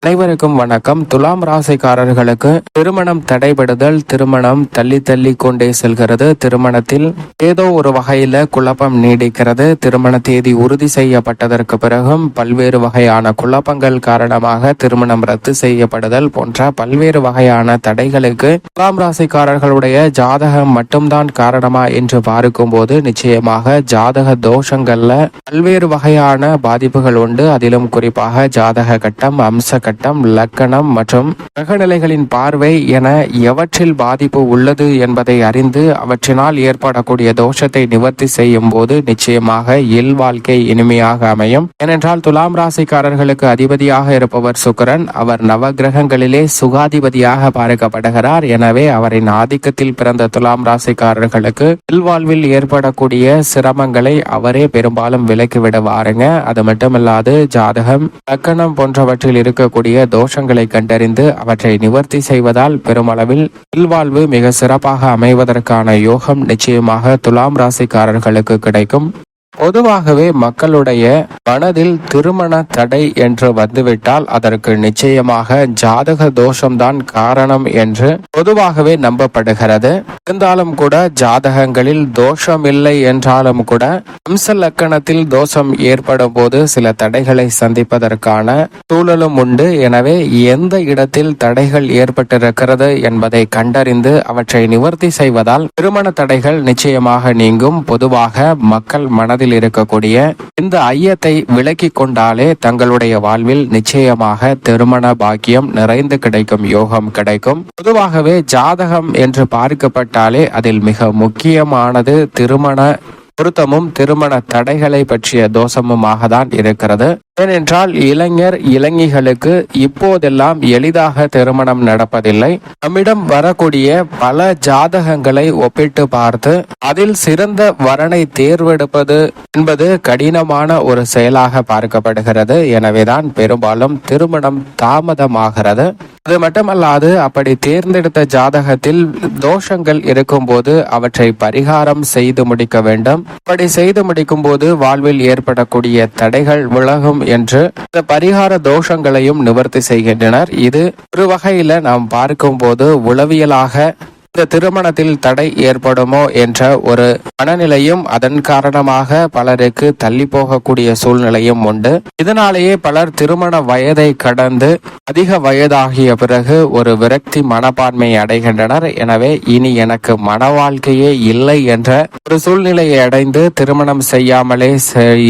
அனைவருக்கும் வணக்கம். துலாம் ராசிக்காரர்களுக்கு திருமணம் தடைபடுதல், திருமணம் தள்ளி தள்ளி கொண்டே செல்கிறது. திருமணத்தில் ஏதோ ஒரு வகையில குழப்பம் நீடிக்கிறது. திருமண தேதி உறுதி செய்யப்பட்டதற்கு பிறகும் பல்வேறு வகையான குழப்பங்கள் காரணமாக திருமணம் ரத்து செய்யப்படுதல் போன்ற பல்வேறு வகையான தடைகளுக்கு துலாம் ராசிக்காரர்களுடைய ஜாதகம் மட்டும்தான் காரணமா என்று பார்க்கும் போது நிச்சயமாக ஜாதக தோஷங்கள்ல பல்வேறு வகையான பாதிப்புகள் உண்டு. அதிலும் குறிப்பாக ஜாதக கட்டம், அம்ச கட்டம், லக்கணம் மற்றும் கிரகநிலைகளின் பார்வை என எவற்றில் பாதிப்பு உள்ளது என்பதை அறிந்து அவற்றினால் ஏற்படக்கூடிய தோஷத்தை நிவர்த்தி செய்யும் போது நிச்சயமாக இல்வாழ்க்கை இனிமையாக அமையும். ஏனென்றால் துலாம் ராசிக்காரர்களுக்கு அதிபதியாக இருப்பவர் சுக்கிரன். அவர் நவ கிரகங்களிலே சுகாதிபதியாக பார்க்கப்படுகிறார். எனவே அவரின் ஆதிக்கத்தில் பிறந்த துலாம் ராசிக்காரர்களுக்கு இல்வாழ்வில் ஏற்படக்கூடிய சிரமங்களை அவரே பெரும்பாலும் விலக்கி விடுவாருங்க. அது மட்டுமல்லாது ஜாதகம், லக்கணம் போன்றவற்றில் இருக்கக்கூடிய தோஷங்களை கண்டறிந்து அவற்றை நிவர்த்தி செய்வதால் பெருமளவில் இல்வாழ்வு மிக சிறப்பாக அமைவதற்கான யோகம் நிச்சயமாக துலாம் ராசிக்காரர்களுக்கு கிடைக்கும். பொதுவாகவே மக்களுடைய மனதில் திருமண தடை என்று வந்துவிட்டால் அதற்கு நிச்சயமாக ஜாதக தோஷம்தான் காரணம் என்று பொதுவாகவே நம்பப்படுகிறது. இருந்தாலும் கூட ஜாதகங்களில் தோஷம் இல்லை என்றாலும் கூட அம்ச லக்கணத்தில் தோஷம் ஏற்படும் போது சில தடைகளை சந்திப்பதற்கான சூழலும் உண்டு. எனவே எந்த இடத்தில் தடைகள் ஏற்பட்டிருக்கிறது என்பதை கண்டறிந்து அவற்றை நிவர்த்தி செய்வதால் திருமண தடைகள் நிச்சயமாக நீங்கும். பொதுவாக மக்கள் மனதில் இருக்கக்கூடிய இந்த ஐயத்தை விலக்கிக் கொண்டாலே தங்களுடைய வாழ்வில் நிச்சயமாக திருமண பாக்கியம் நிறைந்து கிடைக்கும் யோகம் கிடைக்கும். பொதுவாகவே ஜாதகம் என்று பார்க்கப்பட்டாலே அதில் மிக முக்கியமானது திருமண பொருத்தமும் திருமண தடைகளை பற்றிய தோஷமுமாக தான் இருக்கிறது. ஏனென்றால் இளைஞர் இளைஞர்களுக்கு இப்போதெல்லாம் எளிதாக திருமணம் நடப்பதில்லை. நம்மிடம் வரக்கூடிய பல ஜாதகங்களை ஒப்பிட்டு பார்த்து அதில் சிறந்த வரனை தேர்வெடுப்பது என்பது கடினமான ஒரு செயலாக பார்க்கப்படுகிறது. எனவேதான் பெரும்பாலும் திருமணம் தாமதமாகிறது. அது மட்டுமல்லாது அப்படி தேர்ந்தெடுத்த ஜாதகத்தில் தோஷங்கள் இருக்கும்போது அவற்றை பரிகாரம் செய்து முடிக்க வேண்டும். அப்படி செய்து முடிக்கும் போது வாழ்வில் ஏற்படக்கூடிய தடைகள் விலகும் என்று இந்த பரிகார தோஷங்களையும் நிவர்த்தி செய்கின்றனர். இது ஒரு வகையில நாம் பார்க்கும் போது உளவியலாக இந்த திருமணத்தில் தடை ஏற்படுமோ என்ற ஒரு மனநிலையும் அதன் காரணமாக பலருக்கு தள்ளி போகக்கூடிய சூழ்நிலையும் உண்டு. இதனாலேயே பலர் திருமண வயதை கடந்து அதிக வயதாகிய பிறகு ஒரு விரக்தி மனப்பான்மை அடைகின்றனர். எனவே இனி எனக்கு மன வாழ்க்கையே இல்லை என்ற ஒரு சூழ்நிலையை அடைந்து திருமணம் செய்யாமலே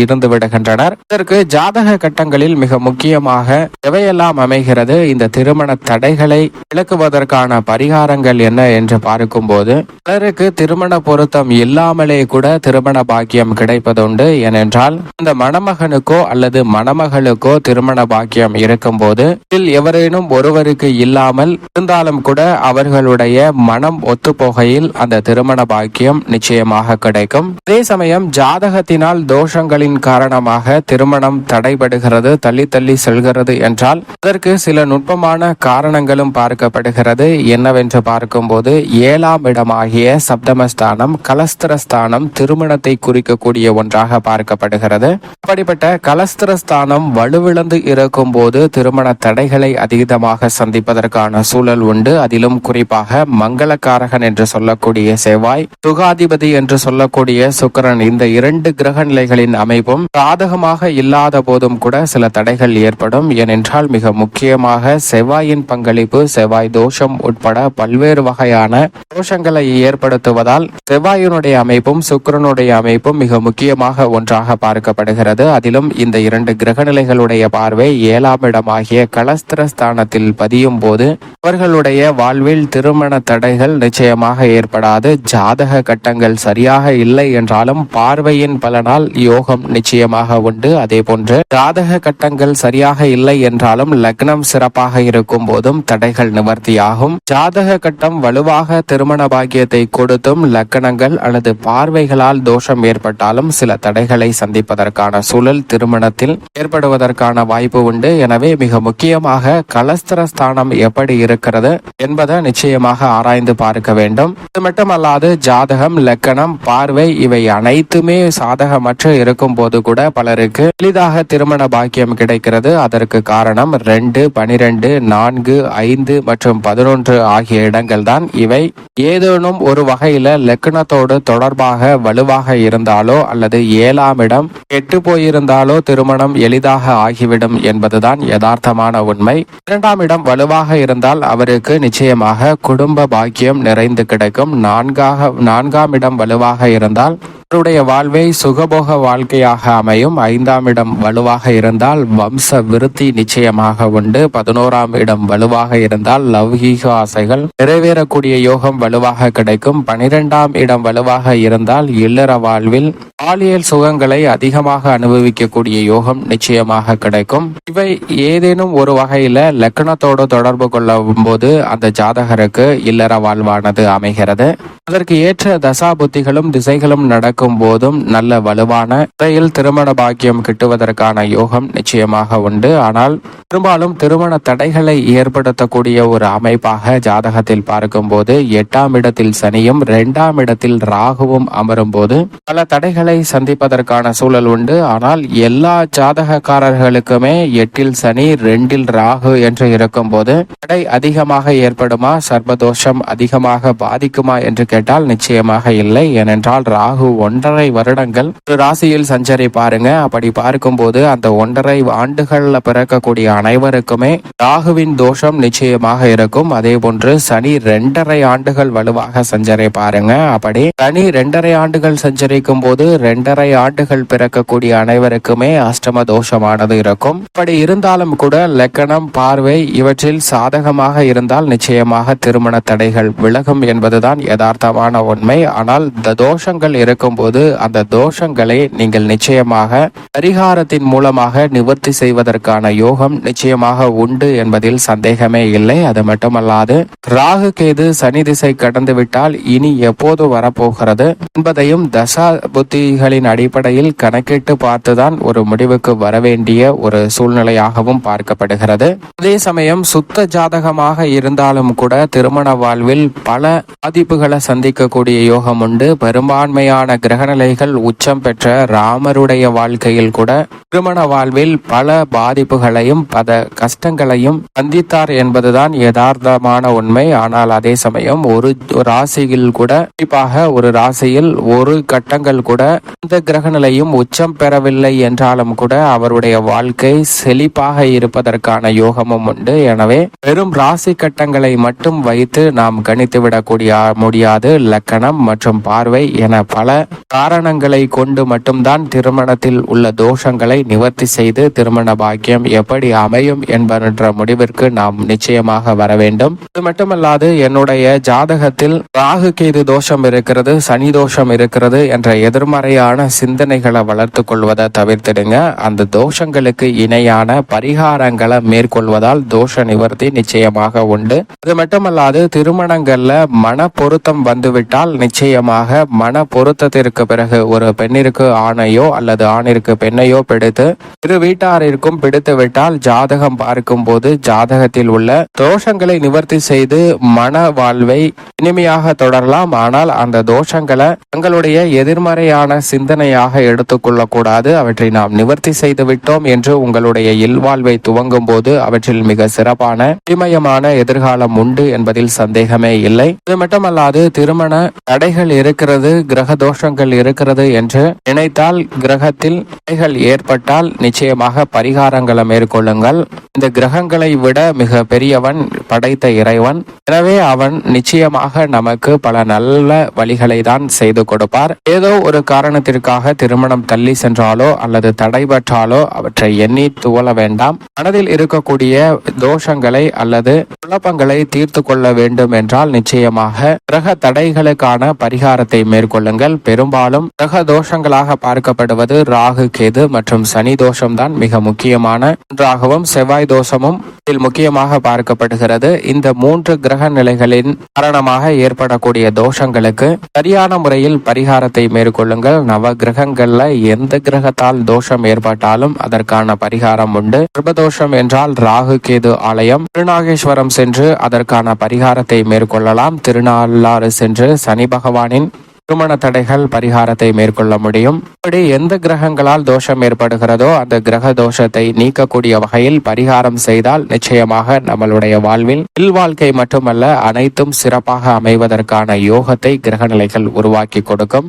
இருந்து விடுகின்றனர். இதற்கு ஜாதக கட்டங்களில் மிக முக்கியமாக எவையெல்லாம் அமைகிறது, இந்த திருமண தடைகளை விளக்குவதற்கான பரிகாரங்கள் என்ன என்று பார்க்கும்போது பலருக்கு திருமண பொருத்தம் இல்லாமலே கூட திருமண பாக்கியம் கிடைப்பதுண்டு. ஏனென்றால் அந்த மணமகனுக்கோ அல்லது மணமகளுக்கோ திருமண பாக்கியம் இருக்கும் போது இதில் எவரேனும் ஒருவருக்கு இல்லாமல் இருந்தாலும் கூட அவர்களுடைய மனம் ஒத்துப்போகையில் அந்த திருமண பாக்கியம் நிச்சயமாக கிடைக்கும். அதே சமயம் ஜாதகத்தினால் தோஷங்களின் காரணமாக திருமணம் தடைபடுகிறது, தள்ளி தள்ளி செல்கிறது என்றால் அதற்கு சில நுட்பமான காரணங்களும் பார்க்கப்படுகிறது. என்னவென்று பார்க்கும்போது 7ஆம் இடமாகிய சப்தமஸ்தானம், கலஸ்திரஸ்தானம் திருமணத்தை குறிக்கக்கூடிய ஒன்றாக பார்க்கப்படுகிறது. அப்படிப்பட்ட கலஸ்திரஸ்தானம் வலுவிழந்து இருக்கும் போது திருமண தடைகளை அதீதமாக சந்திப்பதற்கான சூழல் உண்டு. அதிலும் குறிப்பாக மங்களக்காரகன் என்று சொல்லக்கூடிய செவ்வாய், சுகாதிபதி என்று சொல்லக்கூடிய சுக்கிரன், இந்த 2 கிரக நிலைகளின் அமைப்பும் சாதகமாக இல்லாத போதும் கூட சில தடைகள் ஏற்படும். ஏனென்றால் மிக முக்கியமாக செவ்வாயின் பங்களிப்பு, செவ்வாய் தோஷம் உட்பட பல்வேறு வகையான தோஷங்களை ஏற்படுத்துவதால் செவ்வாயினுடைய அமைப்பும் சுக்கிரனுடைய அமைப்பும் மிக முக்கியமாக ஒன்றாக பார்க்கப்படுகிறது. அதிலும் இந்த 2 கிரகநிலைகளுடைய பார்வை 7ஆம் இடமாகிய கலஸ்திரஸ்தானத்தில் பதியும் போது அவர்களுடைய வாழ்வில் திருமண தடைகள் நிச்சயமாக ஏற்படாது. ஜாதக கட்டங்கள் சரியாக இல்லை என்றாலும் பார்வையின் பலனால் யோகம் நிச்சயமாக உண்டு. அதே போன்று ஜாதக கட்டங்கள் சரியாக இல்லை என்றாலும் லக்னம் சிறப்பாக இருக்கும் போதும் தடைகள் நிவர்த்தியாகும். ஜாதக கட்டம் வலுவாக பொதுவாக திருமண பாக்கியத்தை கொடுத்தும் லக்கணங்கள் அல்லது பார்வைகளால் தோஷம் ஏற்பட்டாலும் சில தடைகளை சந்திப்பதற்கான சூழல் திருமணத்தில் ஏற்படுவதற்கான வாய்ப்பு உண்டு. எனவே மிக முக்கியமாக கலஸ்திரஸ்தானம் எப்படி இருக்கிறது என்பதை நிச்சயமாக ஆராய்ந்து பார்க்க வேண்டும். இது மட்டுமல்லாது ஜாதகம், லக்கணம், பார்வை இவை அனைத்துமே சாதகமற்று இருக்கும் போது கூட பலருக்கு எளிதாக திருமண பாக்கியம் கிடைக்கிறது. அதற்கு காரணம் 2, 12, 4, 5 மற்றும் 11 ஆகிய இடங்கள் தான். இவை ஏதேனும் ஒரு வகையில லக்கணத்தோடு தொடர்பாக வலுவாக இருந்தாலோ அல்லது 7ஆம் இடம் கெட்டு போயிருந்தாலோ திருமணம் எளிதாக ஆகிவிடும் என்பதுதான் யதார்த்தமான உண்மை. 2ஆம் இடம் வலுவாக இருந்தால் அவருக்கு நிச்சயமாக குடும்ப பாக்கியம் நிறைந்து கிடைக்கும். 4ஆம் இடம் வலுவாக இருந்தால் அவருடைய வாழ்வை சுகபோக வாழ்க்கையாக அமையும். 5ஆம் இடம் வலுவாக இருந்தால் வம்ச விருத்தி நிச்சயமாக உண்டு. 11ஆம் இடம் வலுவாக இருந்தால் லௌகீக ஆசைகள் நிறைவேறக்கூடிய யோகம் வலுவாக கிடைக்கும். 12ஆம் இடம் வலுவாக இருந்தால் இல்லற வாழ்வில் பாலியல் சுகங்களை அதிகமாக அனுபவிக்கக்கூடிய யோகம் நிச்சயமாக கிடைக்கும். இவை ஏதேனும் ஒரு வகையில லக்கணத்தோடு தொடர்பு கொள்ளும் போது அந்த ஜாதகருக்கு இல்லற வாழ்வானது அமைகிறது. அதற்கு ஏற்ற தசா புத்திகளும் திசைகளும் நடக்கும் போதும் நல்ல வலுவான முறையில் திருமண பாக்கியம் கிட்டுவதற்கான யோகம் நிச்சயமாக உண்டு. ஆனால் பெரும்பாலும் திருமண தடைகளை ஏற்படுத்தக்கூடிய ஒரு அமைப்பாக ஜாதகத்தில் பார்க்கும் போது 8ஆம் இடத்தில் சனியும் 2ஆம் இடத்தில் ராகுவும் அமரும் போது பல தடைகளை சந்திப்பதற்கான சூழல் உண்டு. ஆனால் எல்லா ஜாதகக்காரர்களுக்குமே 8இல் சனி 2இல் ராகு என்று இருக்கும் போது தடை அதிகமாக ஏற்படுமா, சர்பதோஷம் அதிகமாக பாதிக்குமா என்று கேட்டால் நிச்சயமாக இல்லை. ஏனென்றால் ராகு 1.5 வருடங்கள் ஒரு ராசியில் சஞ்சரி பாருங்க. அப்படி பார்க்கும் போது அந்த 1.5 ஆண்டுகள்ல பிறக்கக்கூடிய அனைவருக்குமே ராகுவின் தோஷம் நிச்சயமாக இருக்கும். அதே போன்று சனி 2.5 ஆண்டுகள் வலுவாக சஞ்சரி பாருங்க. அப்படி சனி 2.5 ஆண்டுகள் சஞ்சரிக்கும் போது 2.5 ஆண்டுகள் பிறக்கக்கூடிய அனைவருக்குமே அஷ்டம தோஷமானது இருக்கும். அப்படி இருந்தாலும் கூட லக்கணம், பார்வை இவற்றில் சாதகமாக இருந்தால் நிச்சயமாக திருமண தடைகள் விலகும் என்பதுதான் யதார்த்தமான உண்மை. ஆனால் இந்த தோஷங்கள் இருக்கும்போது அந்த தோஷங்களை நீங்கள் நிச்சயமாக பரிகாரத்தின் மூலமாக நிவர்த்தி செய்வதற்கான யோகம் நிச்சயமாக உண்டு என்பதில் சந்தேகமே இல்லை. அது மட்டுமல்லாது ராகு கேது சனி திசை கடந்து விட்டால் இனி எப்போது வரப்போகிறது என்பதையும் தசா புத்திகளின் அடிப்படையில் கணக்கிட்டு பார்த்துதான் ஒரு முடிவுக்கு வரவேண்டிய ஒரு சூழ்நிலையாகவும் பார்க்கப்படுகிறது. அதே சமயம் சுத்த ஜாதகமாக இருந்தாலும் கூட திருமண வாழ்வில் பல பாதிப்புகளை சந்திக்கக்கூடிய யோகம் உண்டு. பெரும்பான்மையான கிரகநிலைகள் உச்சம் பெற்ற ராமருடைய வாழ்க்கையில் கூட திருமண வாழ்வில் பல பாதிப்புகளையும் பல கஷ்டங்களையும் சந்தித்தார் என்பதுதான் யதார்த்தமான உண்மை. ஆனால் அதே சமயம் ஒரு ராசியில் கூட, குறிப்பாக ஒரு ராசியில் ஒரு கட்டங்கள் கூட இந்த கிரகநிலையும் உச்சம் பெறவில்லை என்றாலும் கூட அவருடைய வாழ்க்கை செழிப்பாக இருப்பதற்கான யோகமும் உண்டு. எனவே வெறும் ராசி கட்டங்களை மட்டும் வைத்து நாம் கணித்துவிடக்கூடிய முடியாது. லக்கணம் மற்றும் பார்வை என பல காரணங்களை கொண்டு மட்டும்தான் திருமணத்தில் உள்ள தோஷங்களை நிவர்த்தி செய்து திருமண பாக்கியம் எப்படி அமையும் என்ற முடிவிற்கு நாம் நிச்சயமாக வர வேண்டும். இது மட்டுமல்லாது என்னுடைய ஜாதகத்தில் ராகு கேது தோஷம் இருக்கிறது, சனி தோஷம் இருக்கிறது என்ற எதிர்மறையான சிந்தனைகளை வளர்த்து கொள்வதை தவிர்த்திடுங்க. அந்த தோஷங்களுக்கு இணையான பரிகாரங்களை மேற்கொள்வதால் தோஷ நிவர்த்தி நிச்சயமாக உண்டு. அது மட்டுமல்லாது திருமணங்கள்ல மன பொருத்தம் வந்துவிட்டால் நிச்சயமாக மன பொருத்தத்திற்கு பிறகு ஒரு பெண்ணிற்கு ஆணையோ அல்லது ஆணிற்கு பெண்ணையோ பிடித்து இரு வீட்டாரிற்கும் பிடித்து விட்டால் ஜாதகம் பார்க்கும் போது ஜாதகத்தில் உள்ள தோஷங்களை நிவர்த்தி செய்து மன வாழ்வை இனிமையாக தொடரலாம். ஆனால் அந்த தோஷங்களை தங்களுடைய எதிர்மறையான சிந்தனையாக எடுத்துக்கொள்ளக்கூடாது. அவற்றை நாம் நிவர்த்தி செய்து விட்டோம் என்று உங்களுடைய இல்வாழ்வை துவங்கும் போது அவற்றில் மிக சிறப்பான இமயமான எதிர்காலம் உண்டு என்பதில் சந்தேகமே இல்லை. இது மட்டுமல்லாது திருமண தடைகள் இருக்கிறது, கிரக தோஷங்கள் இருக்கிறது என்று நினைத்தால் கிரகத்தில் தடைகள் ஏற்பட்டால் நிச்சயமாக பரிகாரங்களை மேற்கொள்ளுங்கள். இந்த கிரகங்களை விட மிக பெரியவன் படைத்த இறைவன். எனவே அவன் நிச்சயமாக நமக்கு பல நல்ல வழிகளை தான் செய்து கொடுப்பார். ஏதோ ஒரு காரணத்திற்காக திருமணம் தள்ளி சென்றாலோ அல்லது தடைபற்றாலோ அவற்றை எண்ணி துவள வேண்டாம். மனதில் இருக்கக்கூடிய தோஷங்களை அல்லது குழப்பங்களை தீர்த்து கொள்ள வேண்டும் என்றால் நிச்சயமாக கிரக தடைகளுக்கான பரிகாரத்தை மேற்கொள்ளுங்கள். பெரும்பாலும் கிரக தோஷங்களாக பார்க்கப்படுவது ராகு கேது மற்றும் சனி தோஷம்தான் மிக முக்கியமான ஒன்றாகவும் செவ்வாய் தோஷமும் இதில் முக்கியமாக பார்க்கப்படுகிறது. இந்த 3 கிரக நிலைகளின் காரணமாக ஏற்படக்கூடிய தோஷங்களுக்கு சரியான முறையில் பரிகாரத்தை மேற்கொள்ளுங்கள். நவ கிரகங்கள்ல எந்த கிரகத்தால் தோஷம் ஏற்பட்டாலும் அதற்கான பரிகாரம் உண்டு. சர்பதோஷம் என்றால் ராகு கேது ஆலயம் திருநாகேஸ்வரம் சென்று அதற்கான பரிகாரத்தை மேற்கொள்ளலாம். திருநாள்ளாறு சென்று சனி பகவானின் திருமண தடைகள் பரிகாரத்தை மேற்கொள்ள முடியும். இப்படி எந்த கிரகங்களால் தோஷம் ஏற்படுகிறதோ அந்த கிரக தோஷத்தை நீக்கக்கூடிய வகையில் பரிகாரம் செய்தால் நிச்சயமாக நம்மளுடைய வாழ்வில் இல்வாழ்க்கை மட்டுமல்ல அனைத்தும் சிறப்பாக அமைவதற்கான யோகத்தை கிரக நிலைகள் உருவாக்கி கொடுக்கும்.